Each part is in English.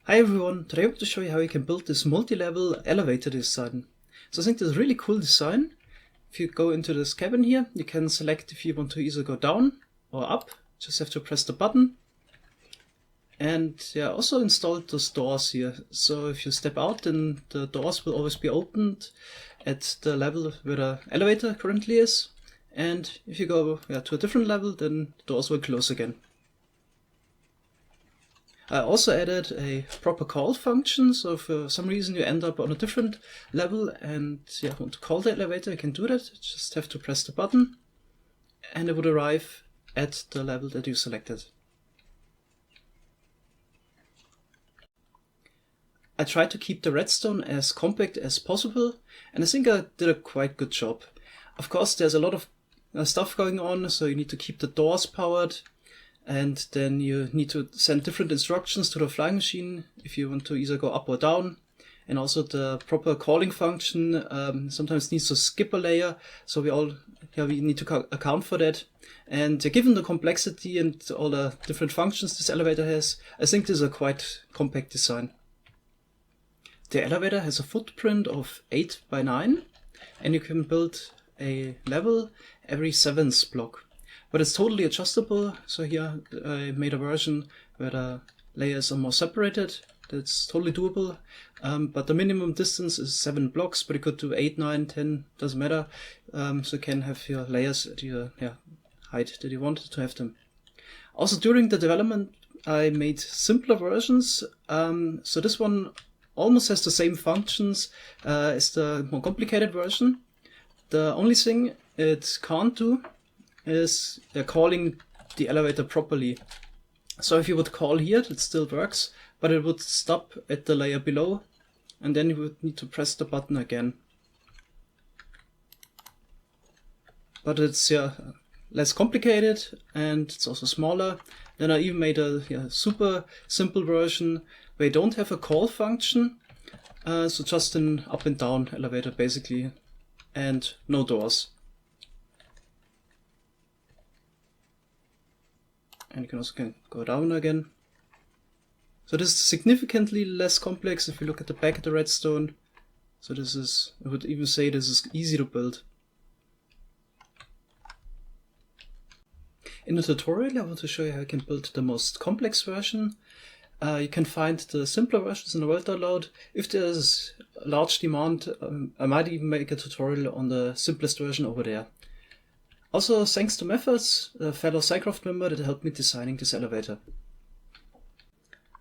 Hi everyone, today I'm going to show you how you can build this multi-level elevator design. So I think this is a really cool design. If you go into this cabin here, you can select if you want to either go down or up. Just have to press the button. And yeah, also installed those doors here. So if you step out, then the doors will always be opened at the level where the elevator currently is. And if you go to a different level, then the doors will close again. I also added a proper call function, so if for some reason you end up on a different level and want to call the elevator, you can do that. You just have to press the button and it would arrive at the level that you selected. I tried to keep the redstone as compact as possible, and I think I did a quite good job. Of course, there's a lot of stuff going on, so you need to keep the doors powered. And then you need to send different instructions to the flying machine if you want to either go up or down. And also the proper calling function sometimes needs to skip a layer, so we need to account for that. And given the complexity and all the different functions this elevator has, I think this is a quite compact design. The elevator has a footprint of 8 by 9, and you can build a level every 7th block. But it's totally adjustable, so here I made a version where the layers are more separated. That's totally doable, but the minimum distance is 7 blocks, but you could do 8, 9, 10, doesn't matter. So you can have your layers at your height that you want to have them. Also during the development I made simpler versions, so this one almost has the same functions as the more complicated version. The only thing it can't do is calling the elevator properly. So if you would call here, it still works, but it would stop at the layer below, and then you would need to press the button again. But it's less complicated, and it's also smaller. Then I even made a super simple version where you don't have a call function, so just an up and down elevator basically, and no doors. And you can also go down again. So this is significantly less complex if you look at the back of the redstone. So this is, I would even say this is easy to build. In the tutorial I want to show you how you can build the most complex version. You can find the simpler versions in the world download. If there's a large demand, I might even make a tutorial on the simplest version over there. Also, thanks to Methods, a fellow SciCraft member that helped me designing this elevator.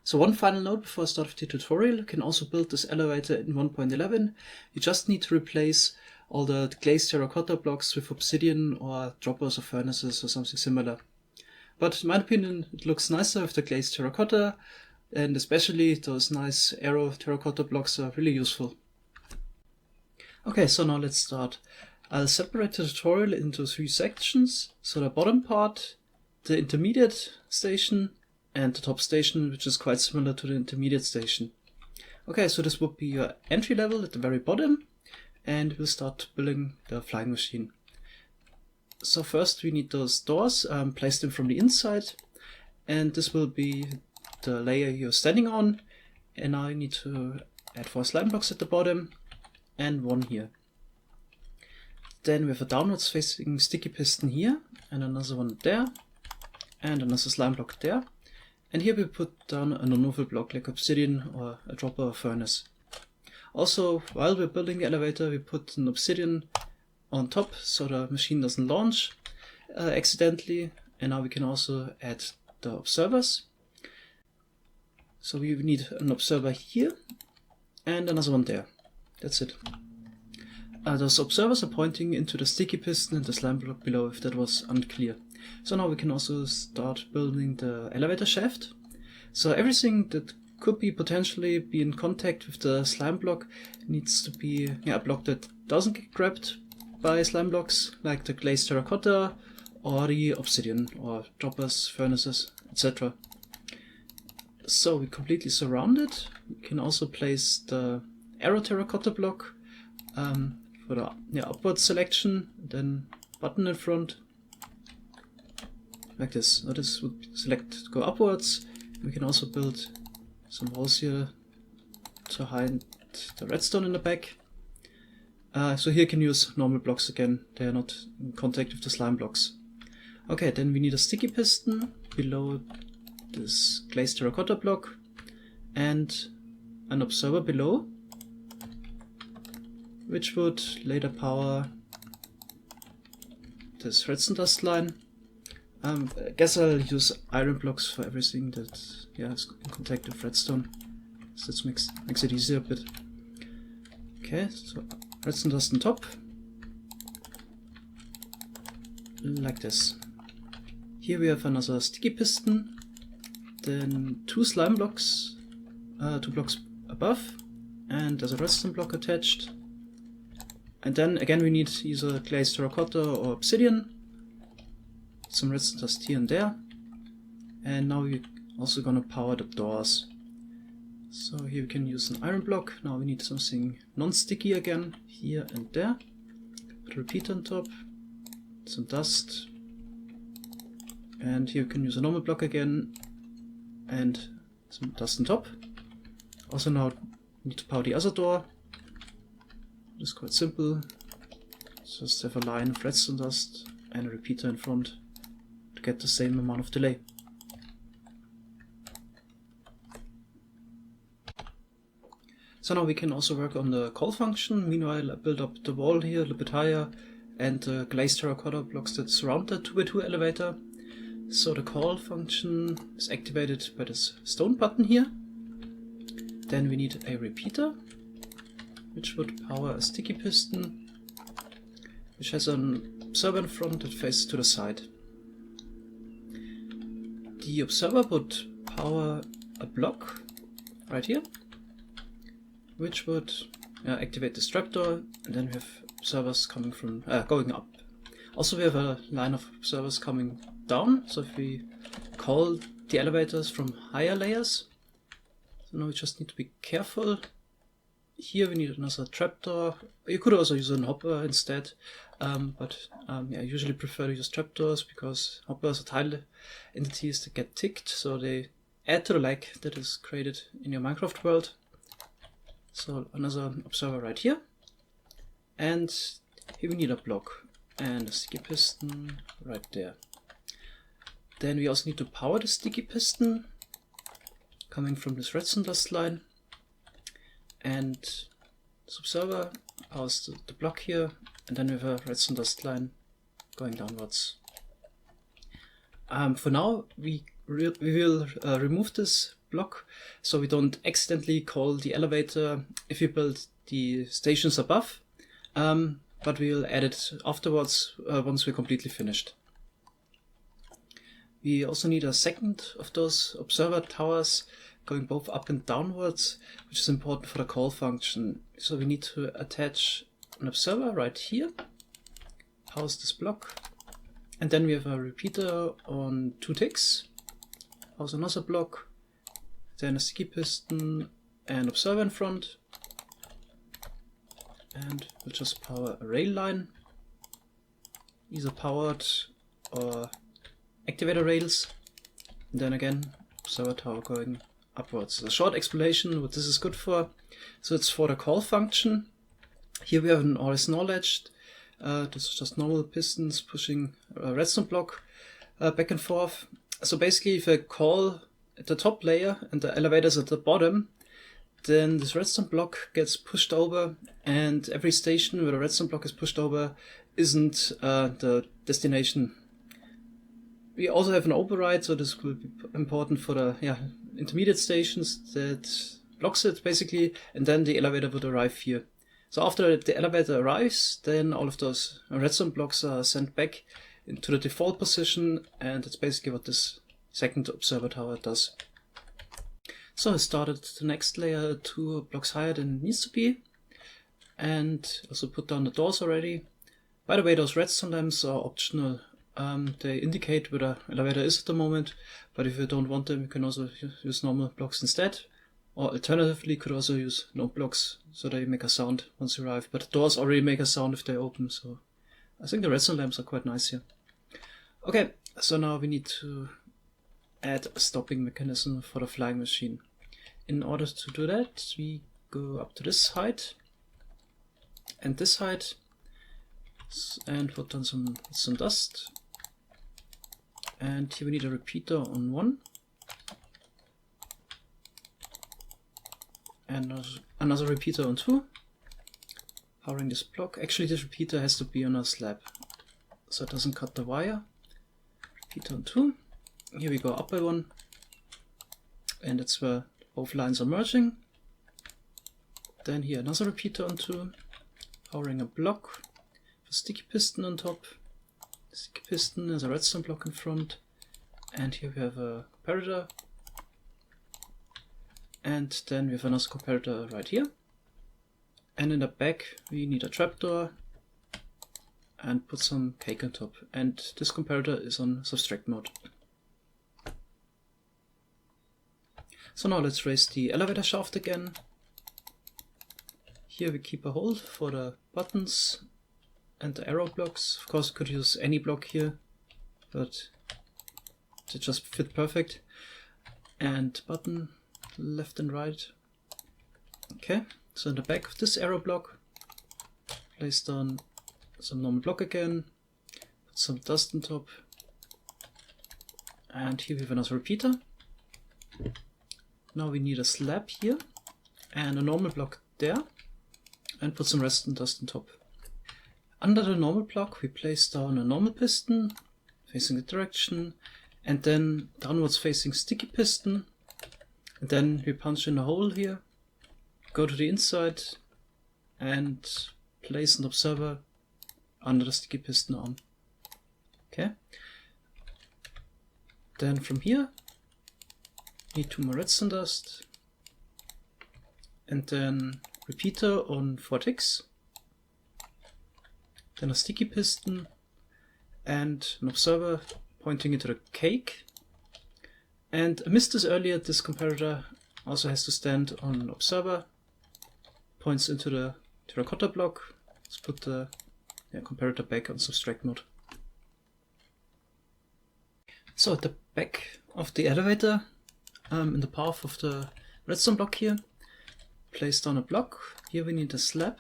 So one final note before I start with the tutorial, you can also build this elevator in 1.11. You just need to replace all the glazed terracotta blocks with obsidian or droppers or furnaces or something similar. But in my opinion, it looks nicer with the glazed terracotta, and especially those nice arrow terracotta blocks are really useful. Okay, so now let's start. I'll separate the tutorial into 3 sections. So the bottom part, the intermediate station, and the top station, which is quite similar to the intermediate station. Okay, so this would be your entry level at the very bottom, and we'll start building the flying machine. So first we need those doors, place them from the inside, and this will be the layer you're standing on. And now you need to add 4 slime blocks at the bottom, and 1 here. Then we have a downwards facing sticky piston here, and another one there, and another slime block there. And here we put down a non-movable block like obsidian or a dropper or furnace. Also, while we're building the elevator, we put an obsidian on top so the machine doesn't launch accidentally. And now we can also add the observers. So we need an observer here and another one there. That's it. Those observers are pointing into the sticky piston and the slime block below, if that was unclear. So now we can also start building the elevator shaft. So everything that could potentially be in contact with the slime block needs to be a block that doesn't get grabbed by slime blocks, like the glazed terracotta or the obsidian or droppers, furnaces, etc. So we completely surround it. We can also place the arrow terracotta block for the upward selection, then button in front, like this. So this would select go upwards. We can also build some holes here to hide the redstone in the back. So here you can use normal blocks again, they are not in contact with the slime blocks. Okay, then we need a sticky piston below this glazed terracotta block and an observer below, which would later power this redstone dust line. I guess I'll use iron blocks for everything that is in contact with redstone. So this makes it easier a bit. Okay, so redstone dust on top. Like this. Here we have another sticky piston. Then two slime blocks, 2 blocks above. And there's a redstone block attached. And then again we need either glazed terracotta or obsidian. Some redstone dust here and there. And now we're also gonna power the doors. So here we can use an iron block. Now we need something non-sticky again, here and there. Put a repeater on top, some dust. And here we can use a normal block again, and some dust on top. Also now we need to power the other door. It's quite simple. Just have a line of redstone dust and a repeater in front to get the same amount of delay. So now we can also work on the call function. Meanwhile, I build up the wall here a little bit higher and the glazed terracotta blocks that surround the 2x2 elevator. So the call function is activated by this stone button here. Then we need a repeater, which would power a sticky piston, which has an observer in front that faces to the side. The observer would power a block right here, which would activate this trapdoor, and then we have observers coming from going up. Also we have a line of observers coming down, so if we call the elevators from higher layers, so now we just need to be careful. Here we need another trapdoor. You could also use an hopper instead, but I usually prefer to use trapdoors because hoppers are tile entities that get ticked, so they add to the lag that is created in your Minecraft world. So another observer right here, and here we need a block and a sticky piston right there. Then we also need to power the sticky piston coming from this redstone dust line, and this observer powers the block here, and then we have a redstone dust line going downwards. For now we will remove this block so we don't accidentally call the elevator if we build the stations above, but we'll add it afterwards once we're completely finished. We also need a second of those observer towers going both up and downwards, which is important for the call function. So we need to attach an observer right here, powers this block, and then we have a repeater on 2 ticks, powers another block, then a sticky piston and observer in front, and we'll just power a rail line, either powered or activator rails, and then again observer tower going upwards. A short explanation what this is good for. So it's for the call function. Here we have an horizontal edge. This is just normal pistons pushing a redstone block back and forth. So basically if I call at the top layer and the elevator's at the bottom, then this redstone block gets pushed over, and every station where the redstone block is pushed over isn't the destination. We also have an override, so this will be important for the intermediate stations that blocks it basically, and then the elevator would arrive here. So after the elevator arrives, then all of those redstone blocks are sent back into the default position, and that's basically what this second observer tower does. So I started the next layer 2 blocks higher than it needs to be, and also put down the doors already. By the way, those redstone lamps are optional. They indicate where the elevator is at the moment, but if you don't want them, you can also use normal blocks instead. Or alternatively, you could also use no blocks, so they make a sound once you arrive. But the doors already make a sound if they open, so I think the redstone lamps are quite nice here. Okay, so now we need to add a stopping mechanism for the flying machine. in order to do that, we go up to this height and this height and put on some dust. And here we need a repeater on 1 and another repeater on 2. Powering this block. Actually, this repeater has to be on a slab so it doesn't cut the wire. Repeater on 2. Here we go up by 1, and that's where both lines are merging. Then here another repeater on 2, powering a block, a sticky piston on top. The sticky piston is a redstone block in front, and here we have a comparator, and then we have another comparator right here. And in the back we need a trapdoor and put some cake on top, and this comparator is on subtract mode. So now let's raise the elevator shaft again. Here we keep a hole for the buttons and the arrow blocks. Of course, we could use any block here, but they just fit perfect. And button left and right. Okay, so in the back of this arrow block, place down some normal block again, put some dust on top, and here we have another repeater. Now we need a slab here and a normal block there, and put some redstone dust on top. Under the normal block we place down a normal piston facing the direction, and then downwards facing sticky piston, and then we punch in a hole here, go to the inside and place an observer under the sticky piston arm. Okay. Then from here need 2 more redstone dust, and then repeater on 4 ticks, then a sticky piston and an observer pointing into the cake. And I missed this earlier, this comparator also has to stand on an observer, points into the terracotta block. Let's put the comparator back on subtract mode. So at the back of the elevator, in the path of the redstone block here, place down a block. Here we need a slab,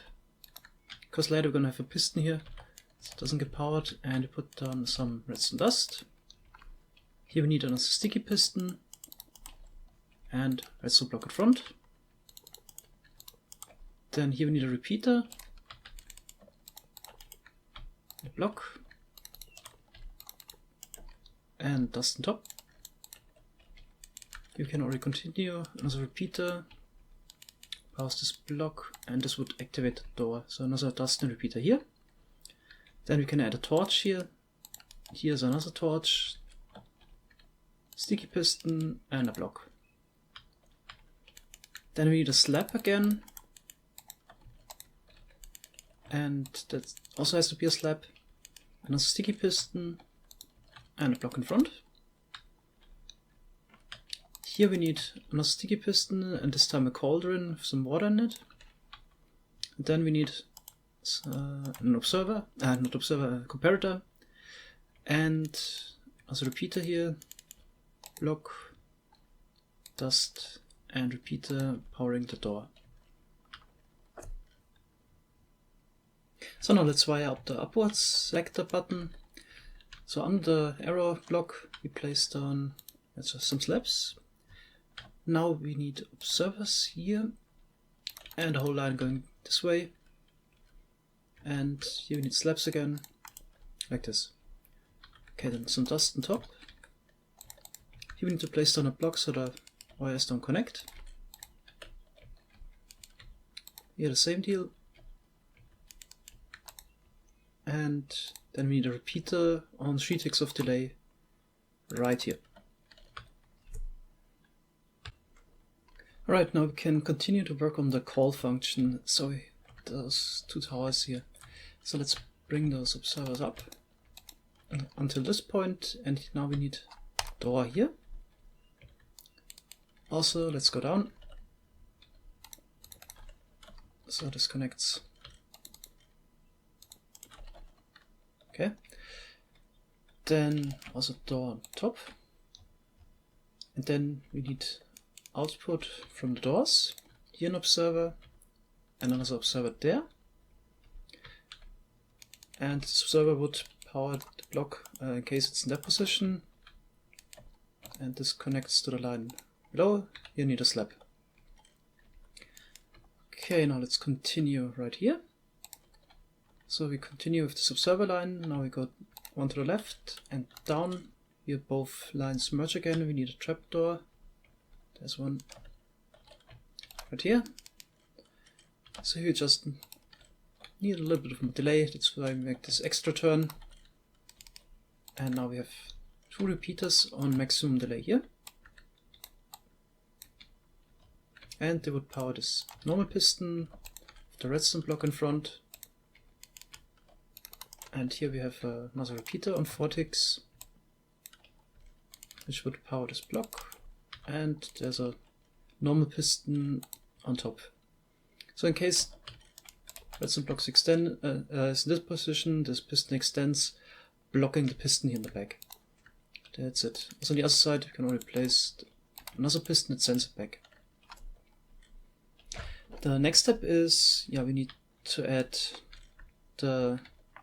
because later we're going to have a piston here, so it doesn't get powered, and we put down some redstone dust. Here we need another sticky piston and redstone block in front. Then here we need a repeater, a block, and dust on top. You can already continue, another repeater, past this block, and this would activate the door. So another dust and repeater here. Then we can add a torch here. Here's another torch, sticky piston, and a block. Then we need a slab again, and that also has to be a slab, another sticky piston, and a block in front. Here we need another sticky piston, and this time a cauldron with some water in it. And then we need an observer, a comparator, and as a repeater here, block, dust, and repeater powering the door. So now let's wire up the upwards selector button. So on the arrow block we place down some slabs. Now we need observers here, and a whole line going this way. And here we need slabs again, like this. Okay, then some dust on top. Here we need to place down a block so the wires don't connect. Here the same deal. And then we need a repeater on 3 ticks of delay right here. Alright, now we can continue to work on the call function. So those 2 towers here. So let's bring those observers up until this point, and now we need a door here. Also, let's go down. So this connects. Okay. Then also door on top. And then we need output from the doors. Here an observer and another observer there. And this observer would power the block in case it's in that position. And this connects to the line below. You need a slab. Okay, now let's continue right here. So we continue with this observer line. Now we go one to the left and down. Here both lines merge again. We need a trapdoor. There's one right here. So here just need a little bit of a delay. That's why we make this extra turn. And now we have 2 repeaters on maximum delay here. And they would power this normal piston with the redstone block in front. And here we have another repeater on 4 ticks, which would power this block. And there's a normal piston on top. So in case redstone blocks extend is in this position, this piston extends, blocking the piston here in the back. That's it. Also on the other side, you can only place another piston that sends it back. The next step is, we need to add the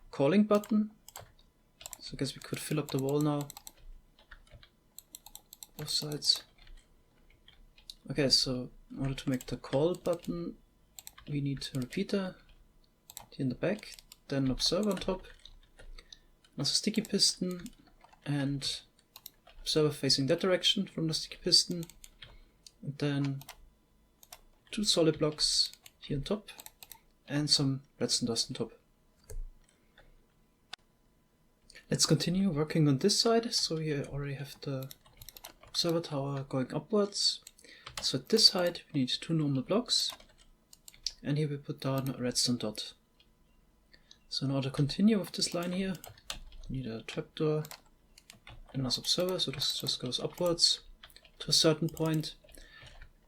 calling button. So I guess we could fill up the wall now. Both sides. Okay, so in order to make the call button, we need a repeater here in the back, then an observer on top, another sticky piston, and observer facing that direction from the sticky piston, and then 2 solid blocks here on top, and some redstone dust on top. Let's continue working on this side. So we already have the observer tower going upwards. So at this side we need 2 normal blocks, and here we put down a redstone dot. So in order to continue with this line here, we need a trapdoor and another observer, so this just goes upwards to a certain point.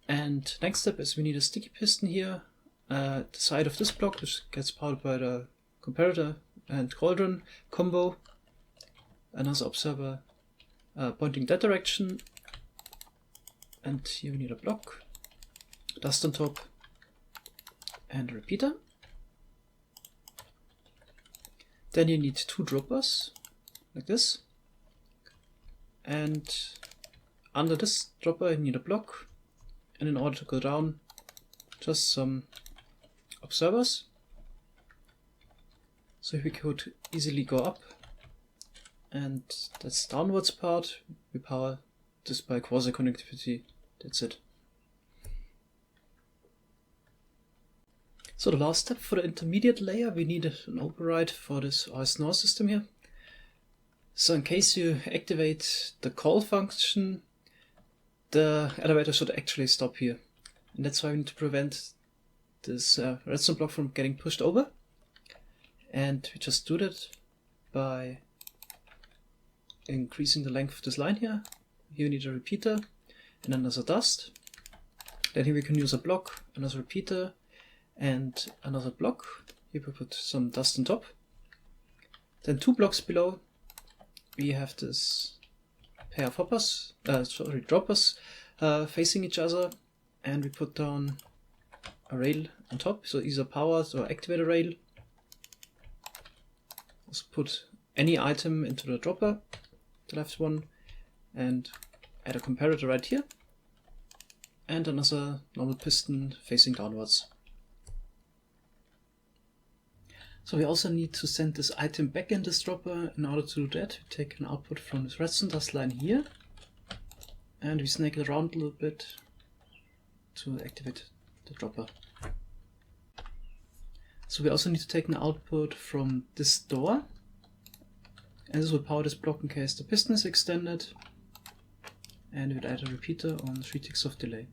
And next step is we need a sticky piston here at the side of this block, which gets powered by the comparator and cauldron combo. Another observer pointing that direction, and here we need a block, dust on top, and a repeater. Then you need 2 droppers, like this, and under this dropper you need a block, and in order to go down, just some observers. So we could easily go up, and that's the downwards part. We power this by quasi-connectivity. That's it. So the last step for the intermediate layer, we need an override for this OS-NOR system here. So in case you activate the call function, the elevator should actually stop here. And that's why we need to prevent this redstone block from getting pushed over. And we just do that by increasing the length of this line here. Here we need a repeater and another dust. Then here we can use a block, another repeater, and another block. Here we put some dust on top. Then 2 blocks below, we have this pair of droppers facing each other, and we put down a rail on top, so either power or activate a rail. Also put any item into the dropper, the left one, and add a comparator right here, and another normal piston facing downwards. So we also need to send this item back in this dropper. In order to do that, we take an output from this redstone dust line here, and we snake it around a little bit to activate the dropper. So we also need to take an output from this door, and this will power this block in case the piston is extended, and we would add a repeater on 3 ticks of delay.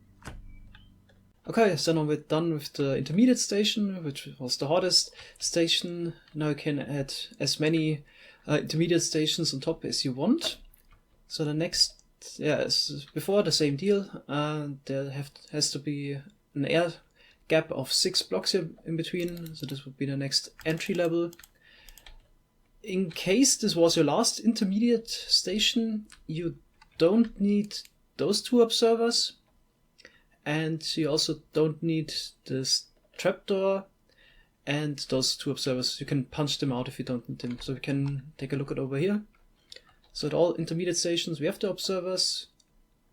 Okay, so now we're done with the intermediate station, which was the hardest station. Now you can add as many intermediate stations on top as you want. So the next, is before the same deal, there has to be an air gap of 6 blocks here in between, so this would be the next entry level. In case this was your last intermediate station, you don't need those 2 observers. and you also don't need this trapdoor and those two observers. You can punch them out if you don't need them. So we can take a look at over here. So at all intermediate stations we have the observers,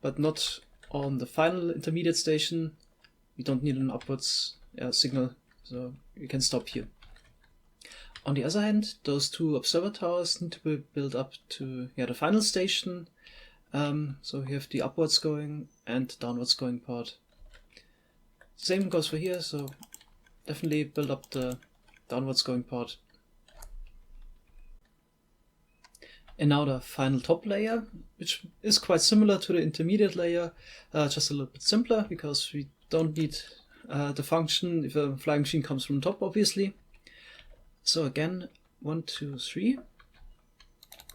but not on the final intermediate station. We don't need an upwards signal, so you can stop here. On the other hand, those two observer towers need to be built up to the final station. So we have the upwards going and downwards going part. Same goes for here, so definitely build up the downwards going part. And now the final top layer, which is quite similar to the intermediate layer, just a little bit simpler because we don't need the function if a flying machine comes from the top, obviously. So again, 1, 2, 3,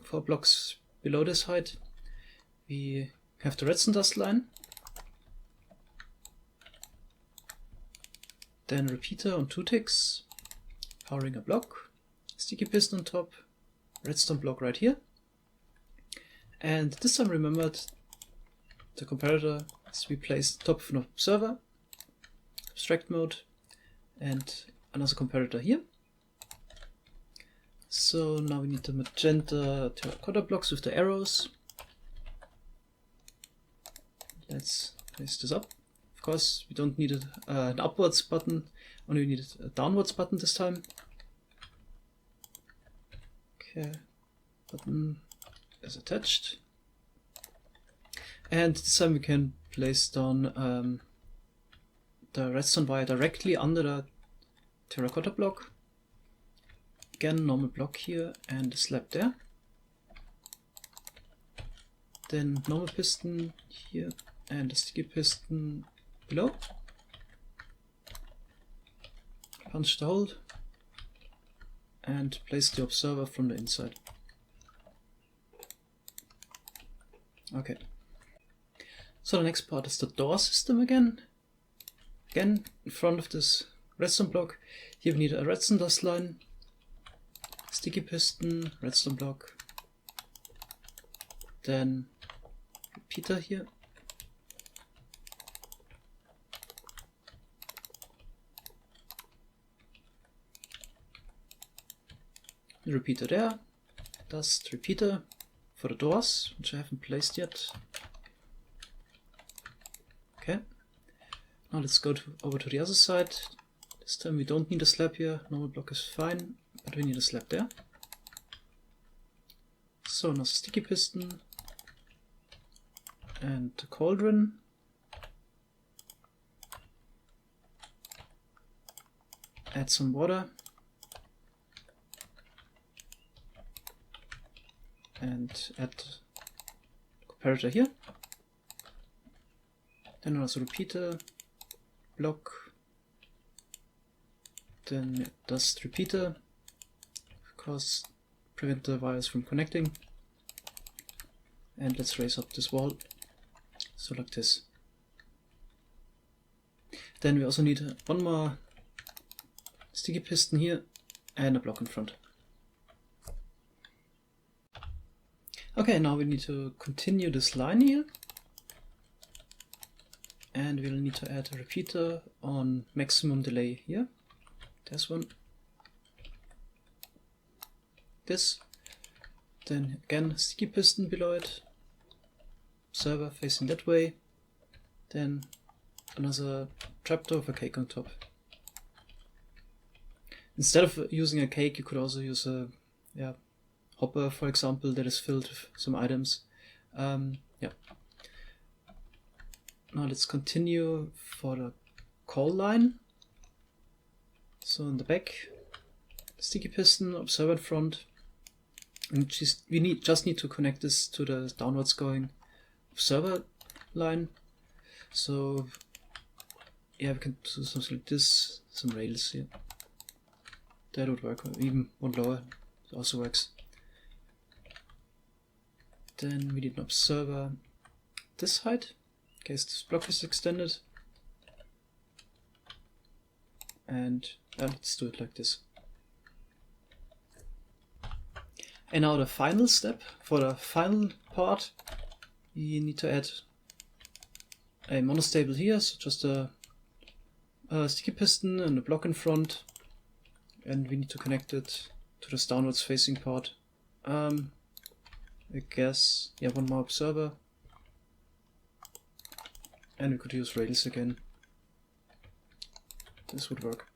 4 blocks below this height, we have the redstone dust line, then repeater on 2 ticks, powering a block, sticky piston on top, redstone block right here. And this time remembered the comparator is to be placed top of an observer, abstract mode, and another comparator here. So now we need the magenta terracotta blocks with the arrows. Let's place this up. Of course, we don't need an upwards button, only we need a downwards button this time. Okay, button is attached. And this time we can place down the redstone wire directly under the terracotta block. Again, normal block here and a slab there. Then normal piston here and a sticky piston below. Punch the hole and place the observer from the inside. Okay. So the next part is the door system again. Again, in front of this redstone block, here we need a redstone dust line, sticky piston, redstone block, then repeater here, the repeater there, dust repeater for the doors, which I haven't placed yet. Okay, now let's go over to the other side. This time we don't need a slab here, normal block is fine, but we need a slab there. So now sticky piston and the cauldron. Add some water and add comparator here. Then also repeater, block, then dust repeater, of course prevent the wires from connecting. And let's raise up this wall, so like this. Then we also need one more sticky piston here and a block in front. Okay, now we need to continue this line here. And we'll need to add a repeater on maximum delay here. There's one. This. Then again, sticky piston below it. Server facing that way. Then another trapdoor with a cake on top. Instead of using a cake, you could also use a hopper, for example, that is filled with some items. Now let's continue for the call line. So in the back, sticky piston, observer in front, and we just need to connect this to the downwards going observer line. So yeah, we can do something like this, some rails here. That would work, or even one lower, it also works. Then we need an observer this height, in case this block is extended. And let's do it like this. And now the final step, for the final part, we need to add a monostable here, so just a sticky piston and a block in front, and we need to connect it to this downwards facing part. I guess, yeah, one more observer, and we could use rails again. This would work.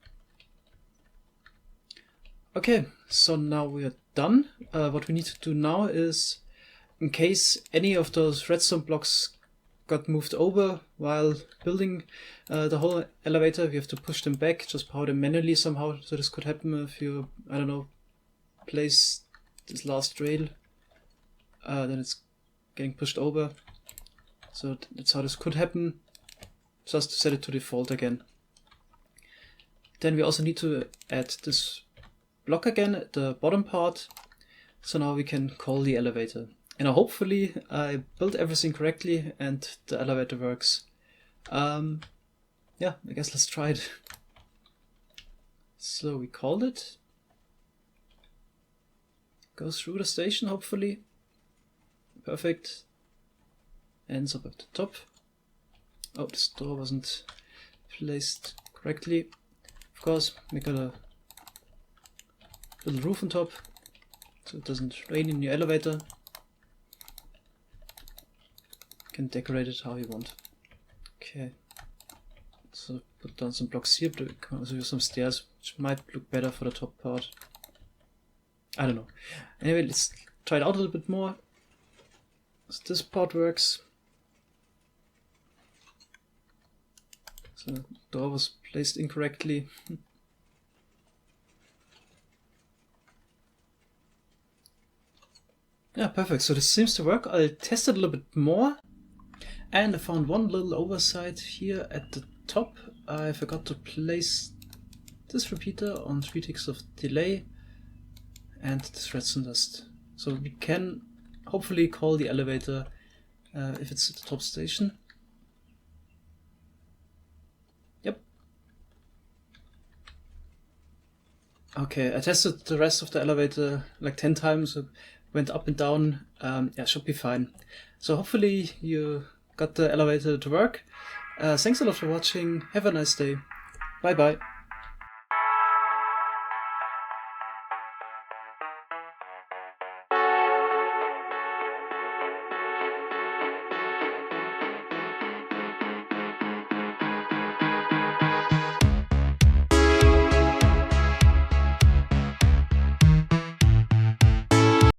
Okay, so now we are done. What we need to do now is, in case any of those redstone blocks got moved over while building the whole elevator, we have to push them back, just power them manually somehow. So this could happen if you, I don't know, place this last rail, then it's getting pushed over. So that's how this could happen, just to set it to default again. Then we also need to add this block again at the bottom part, so now we can call the elevator. And hopefully I built everything correctly and the elevator works. Yeah, I guess let's try it. So we called it. Goes through the station, hopefully. Perfect. Ends up at the top. Oh, this door wasn't placed correctly. Of course, we got a little roof on top, so it doesn't rain in your elevator. You can decorate it how you want. Okay, so put down some blocks here, but we can also use some stairs, which might look better for the top part. I don't know. Anyway, let's try it out a little bit more. So this part works. So the door was placed incorrectly. Yeah, perfect. So this seems to work. I'll test it a little bit more. And I found one little oversight here at the top. I forgot to place this repeater on 3 ticks of delay and this redstone dust. So we can hopefully call the elevator if it's at the top station. Yep. Okay, I tested the rest of the elevator like 10 times. So went up and down. Yeah, should be fine. So hopefully you got the elevator to work. Thanks a lot for watching. Have a nice day. Bye bye.